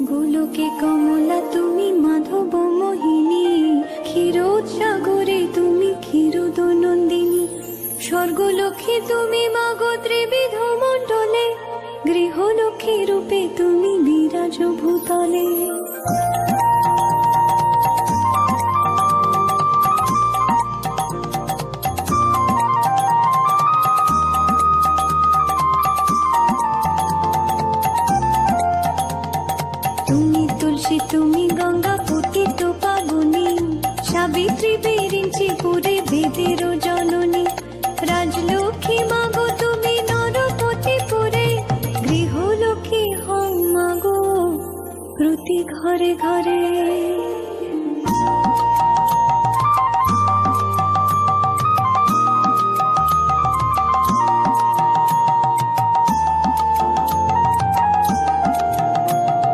গোলকে কমলা তুমি মাধব মোহিনী, ক্ষীরোদ সাগরে তুমি ক্ষীরোদনন্দিনী। স্বর্গলক্ষ্মী তুমি মাগো ত্রিবিধ মণ্ডলে, গৃহলক্ষ্মী রূপে তুমি বিরাজ ভূতলে। তুমি তুলসী তুমি গঙ্গা পতিত পাবনী, সাবিত্রী বিরিঞ্চি পুরে বেদের জননী। রাজলক্ষ্মী মাগো তুমি নরপতি পুরে, গৃহলক্ষ্মী হও মাগো প্রতি ঘরে ঘরে।